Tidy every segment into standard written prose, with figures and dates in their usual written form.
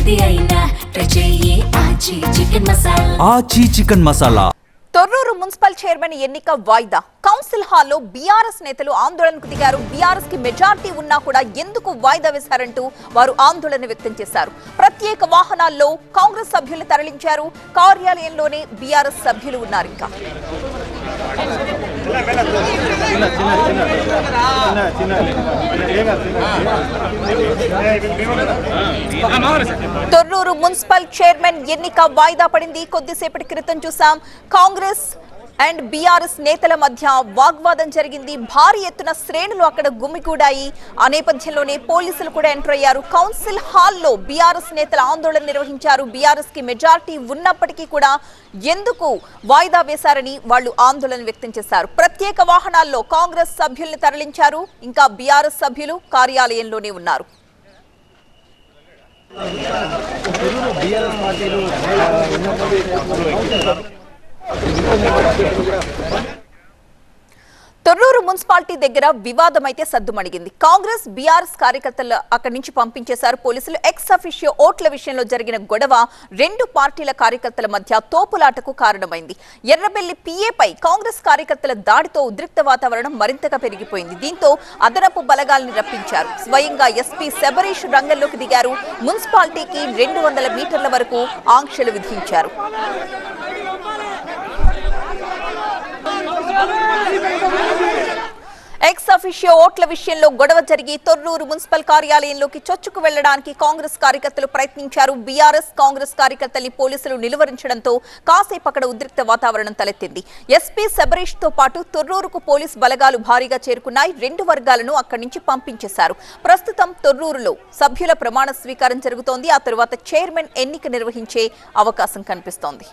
ఏది అయినా ట్రై చెయ్యి ఆచి chicken masala. Aachi chicken masala. Thorrur municipal chairman ఎన్నిక వాయిదా. కౌన్సిల్ హాల్లో బీఆర్ఎస్ నేతలు ఆందోళనకు దిగారు. బీఆర్ఎస్ కి మెజార్టీ ఉన్నా కూడా ఎందుకు వాయిదా వేశారంటూ వారు ఆందోళన వ్యక్తం చేశారు. ప్రత్యేక వాహనాల్లో కాంగ్రెస్ సభ్యులు తరలించారు. కార్యాలయంలోనే బీఆర్ఎస్ సభ్యులు ఉన్నారు. ఇంకా తొర్రూరు మున్సిపల్ చైర్మన్ ఎన్నిక వాయిదా పడింది. కొద్దిసేపటి క్రితం చూసాం కాంగ్రెస్ అండ్ బీఆర్ఎస్ నేతల మధ్య వాగ్వాదం జరిగింది. భారీ ఎత్తున శ్రేణులు అక్కడ గుమిగూడాయి. ఆ నేపథ్యంలోనే పోలీసులు కూడా ఎంటర్ అయ్యారు. కౌన్సిల్ హాల్లో బీఆర్ఎస్ నేతలు ఆందోళన నిర్వహించారు. బీఆర్ఎస్ కి మెజార్టీ ఉన్నప్పటికీ కూడా ఎందుకు వాయిదా వేశారని వాళ్ళు ఆందోళన వ్యక్తం చేశారు. ప్రత్యేక వాహనాల్లో కాంగ్రెస్ సభ్యుల్ని తరలించారు. ఇంకా బీఆర్ఎస్ సభ్యులు కార్యాలయంలోనే ఉన్నారు. తొర్రూరు మున్సిపాలిటీ దగ్గర వివాదం అయితే సద్దుమణిగింది. కాంగ్రెస్ బీఆర్ఎస్ కార్యకర్తలు అక్కడి నుంచి పంపించేశారు పోలీసులు. ఎక్స్ అఫిషియో ఓట్ల విషయంలో జరిగిన గొడవ రెండు పార్టీల కార్యకర్తల మధ్య తోపులాటకు కారణమైంది. ఎర్రబెల్లి పీఏపై కాంగ్రెస్ కార్యకర్తల దాడితో ఉద్రిక్త వాతావరణం మరింతగా పెరిగిపోయింది. దీంతో అదనపు బలగాల్ని రప్పించారు. స్వయంగా ఎస్పీ శబరీష్ రంగంలోకి దిగారు. మున్సిపాలిటీకి 200 మీటర్ల వరకు ఆంక్షలు విధించారు. ఎక్స్ అఫిషియో ఓట్ల విషయంలో గొడవ జరిగి తొర్రూరు మున్సిపల్ కార్యాలయంలోకి చొచ్చుకు వెళ్లడానికి కాంగ్రెస్ కార్యకర్తలు ప్రయత్నించారు. బీఆర్ఎస్ కాంగ్రెస్ కార్యకర్తల్ని పోలీసులు నిలువరించడంతో కాసేపు అక్కడ ఉద్రిక్త వాతావరణం తలెత్తింది. ఎస్పీ శబరీష్ తో పాటు తొర్రూరుకు పోలీస్ బలగాలు భారీగా చేరుకున్నాయి. రెండు వర్గాలను అక్కడి నుంచి పంపించేశారు. ప్రస్తుతం తొర్రూరులో సభ్యుల ప్రమాణ స్వీకారం జరుగుతోంది. ఆ తరువాత చైర్మన్ ఎన్నిక నిర్వహించే అవకాశం కనిపిస్తోంది.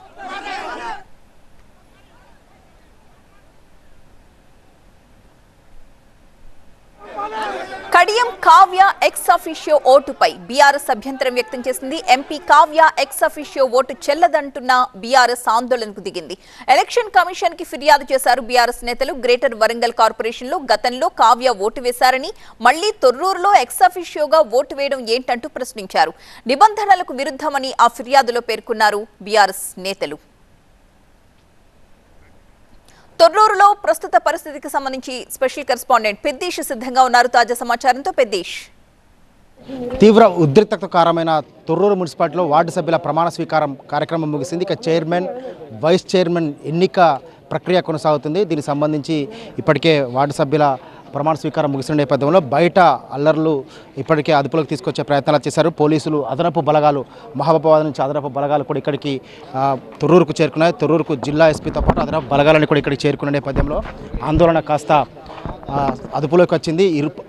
కడియం కావ్య ఎక్స్ అఫిషియో ఓటుపై బీఆర్ఎస్ అభ్యంతరం వ్యక్తం చేసింది. MP Kavya ex officio vote చెల్లదంటున్న బీఆర్ఎస్ ఆందోళనకు దిగింది. ఎలక్షన్ కమిషన్ కి ఫిర్యాదు చేశారు బీఆర్ఎస్ నేతలు. గ్రేటర్ వరంగల్ కార్పొరేషన్ లో గతంలో కావ్య ఓటు వేశారని, మళ్లీ తొర్రూరులో ఎక్స్ అఫిషియోగా ఓటు వేయడం ఏంటంటూ ప్రశ్నించారు. నిబంధనలకు విరుద్ధమని ఆ ఫిర్యాదులో పేర్కొన్నారు బీఆర్ఎస్ నేతలు. తొర్రూరులో ప్రస్తుత పరిస్థితికి సంబంధించి స్పెషల్ కరెస్పాండెంట్ పెద్దీష్ సిద్ధంగా ఉన్నారు తాజా సమాచారంతో. పెద్దీష్, తీవ్ర ఉద్రిక్తకు కారణమైన తొర్రూరు మున్సిపాలిటీలో వార్డు సభ్యుల ప్రమాణ స్వీకారం కార్యక్రమం ముగిసింది. ఇక చైర్మన్, వైస్ చైర్మన్ ఎన్నిక ప్రక్రియ కొనసాగుతుంది. దీనికి సంబంధించి ఇప్పటికే వార్డు సభ్యుల ప్రమాణ స్వీకారం ముగిసిన నేపథ్యంలో బయట అల్లర్లు ఇప్పటికే అదుపులోకి తీసుకొచ్చే ప్రయత్నాలు చేశారు పోలీసులు. అదనపు బలగాలు, మహబూబాబాద్ నుంచి అదనపు బలగాలు కూడా ఇక్కడికి తొర్రూరుకు చేరుకున్నాయి. తొర్రూరుకు జిల్లా ఎస్పీతో పాటు అదనపు బలగాలను కూడా ఇక్కడికి చేరుకున్న నేపథ్యంలో ఆందోళన కాస్త అదుపులోకి వచ్చింది.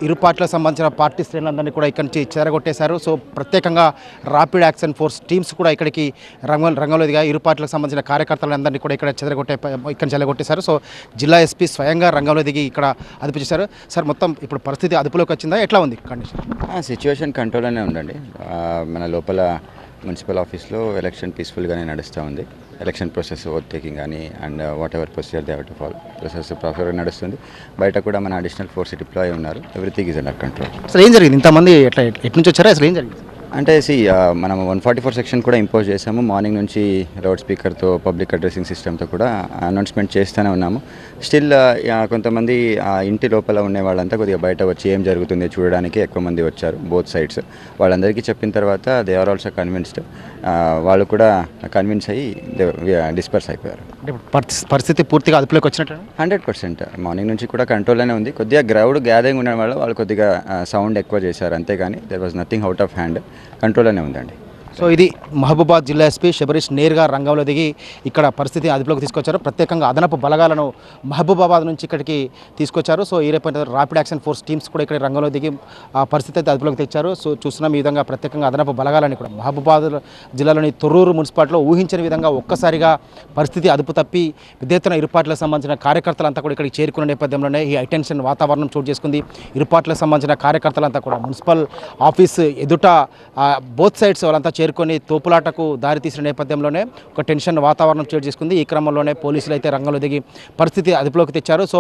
ఇరు పార్టీలకు సంబంధించిన పార్టీ శ్రేణులందరినీ కూడా ఇక్కడి నుంచి చెదరగొట్టేశారు. సో ప్రత్యేకంగా ర్యాపిడ్ యాక్షన్ ఫోర్స్ టీమ్స్ కూడా ఇక్కడికి రంగంలో దిగాయి. ఇరు పార్టీలకు సంబంధించిన కార్యకర్తలందరినీ కూడా ఇక్కడ చెదరగొట్టేశారు. సో జిల్లా ఎస్పీ స్వయంగా రంగంలో దిగి ఇక్కడ అదుపు చేశారు. సార్, మొత్తం ఇప్పుడు పరిస్థితి అదుపులోకి వచ్చిందా? ఎట్లా ఉంది కండిషన్? సిచ్యువేషన్ కంట్రోల్లోనే ఉండండి. మన లోపల మున్సిపల్ ఆఫీస్లో ఎలక్షన్ పీస్ఫుల్గానే నడుస్తూ ఉంది. ఎలక్షన్ ప్రాసెస్ ఓట్ టేకింగ్ కానీ and what ever procedure they have to follow, process ప్రాపర్గా నడుస్తుంది. బయట కూడా మన అడిషనల్ ఫోర్స్ డిప్లాయ్ ఉన్నారు. Everything is under control. అసలు ఏం జరిగింది? ఇంతమంది ఎటు నుంచి వచ్చారా? అసలు ఏం జరిగింది? అంటే మనం 144 సెక్షన్ కూడా ఇంపోజ్ చేసాము. మార్నింగ్ నుంచి లౌడ్ స్పీకర్తో, పబ్లిక్ అడ్రసింగ్ సిస్టమ్తో కూడా అనౌన్స్మెంట్ చేస్తూనే ఉన్నాము. స్టిల్ కొంతమంది ఇంటి లోపల ఉండే వాళ్ళంతా కొద్దిగా బయట వచ్చి ఏం జరుగుతుంది చూడడానికి ఎక్కువ మంది వచ్చారు, బోత్ సైడ్స్. వాళ్ళందరికీ చెప్పిన తర్వాత దే ఆర్ ఆల్సో కన్విన్స్డ్. వాళ్ళు కూడా కన్విన్స్ అయ్యి డిస్పర్స్ అయిపోయారు. పరిస్థితి పూర్తిగా అదుపులోకి వచ్చినట్టు 100%. మార్నింగ్ నుంచి కూడా కంట్రోల్లోనే ఉంది. కొద్దిగా గ్రౌడ్ గ్యాదరింగ్ ఉన్న వాళ్ళు కొద్దిగా సౌండ్ ఎక్కువ చేశారు, అంతేగాని there was nothing out of hand. కంట్రోల్లోనే ఉందండి. సో ఇది మహబూబాబాద్ జిల్లా ఎస్పీ శబరీష్ నేరుగా రంగంలో దిగి ఇక్కడ పరిస్థితిని అదుపులోకి తీసుకొచ్చారు. ప్రత్యేకంగా అదనపు బలగాలను మహబూబాబాద్ నుంచి ఇక్కడికి తీసుకొచ్చారు. సో ఈ రేపు ర్యాపిడ్ యాక్షన్ ఫోర్స్ టీమ్స్ కూడా ఇక్కడ రంగంలో దిగి ఆ పరిస్థితి అయితే అదుపులోకి తెచ్చారు. సో చూస్తున్నాం ఈ విధంగా ప్రత్యేకంగా అదనపు బలగాలని కూడా మహబూబాబాద్ జిల్లాలోని తొర్రూరు మున్సిపాలిటీలో ఊహించని విధంగా ఒక్కసారిగా పరిస్థితి అదుపు తప్పి విద్యుత్తున ఇరు పార్టీలకు సంబంధించిన కార్యకర్తలంతా కూడా ఇక్కడికి చేరుకున్న నేపథ్యంలోనే ఈ హైటెన్షన్ వాతావరణం చోటు చేసుకుంది. ఇరు పార్టీలకు సంబంధించిన కార్యకర్తలంతా కూడా మున్సిపల్ ఆఫీస్ ఎదుట బోత్ సైడ్స్ వాళ్ళంతా చేరుకొని తోపులాటకు దారితీసిన నేపథ్యంలోనే ఒక టెన్షన్ వాతావరణం చోటు చేసుకుంది. ఈ క్రమంలోనే పోలీసులు అయితే రంగంలో దిగి పరిస్థితి అదుపులోకి తెచ్చారు. సో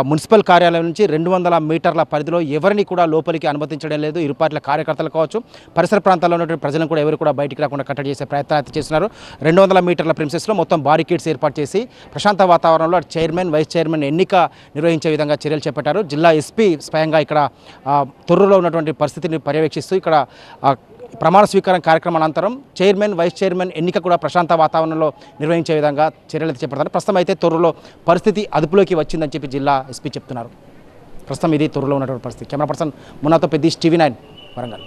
మున్సిపల్ కార్యాలయం నుంచి 200 మీటర్ల పరిధిలో ఎవరిని కూడా లోపలికి అనుమతించడం లేదు. ఇరు పార్టీల కార్యకర్తలు కావచ్చు, పరిసర ప్రాంతాల్లో ఉన్నటువంటి ప్రజలను కూడా ఎవరు కూడా బయటికి రాకుండా కట్టడి చేసే ప్రయత్నాలు అయితే చేస్తున్నారు. 200 మీటర్ల ప్రిన్సెస్లో మొత్తం బారికేడ్స్ ఏర్పాటు చేసి ప్రశాంత వాతావరణంలో చైర్మన్, వైస్ చైర్మన్ ఎన్నిక నిర్వహించే విధంగా చర్యలు చేపట్టారు. జిల్లా ఎస్పీ స్వయంగా ఇక్కడ తొర్రూరులో ఉన్నటువంటి పరిస్థితిని పర్యవేక్షిస్తూ ఇక్కడ ప్రమాణ స్వీకారం కార్యక్రమం అనంతరం చైర్మన్, వైస్ చైర్మన్ ఎన్నిక కూడా ప్రశాంత వాతావరణంలో నిర్వహించే విధంగా చర్యలు చేపడతారు. ప్రస్తుతం అయితే తొర్రూరులో పరిస్థితి అదుపులోకి వచ్చిందని చెప్పి జిల్లా ఎస్పీ చెప్తున్నారు. ప్రస్తుతం ఇది తొర్రూరులో ఉన్నటువంటి పరిస్థితి. కెమెరా పర్సన్ మున్నాతో పెద్దీష్, TV9 వరంగల్.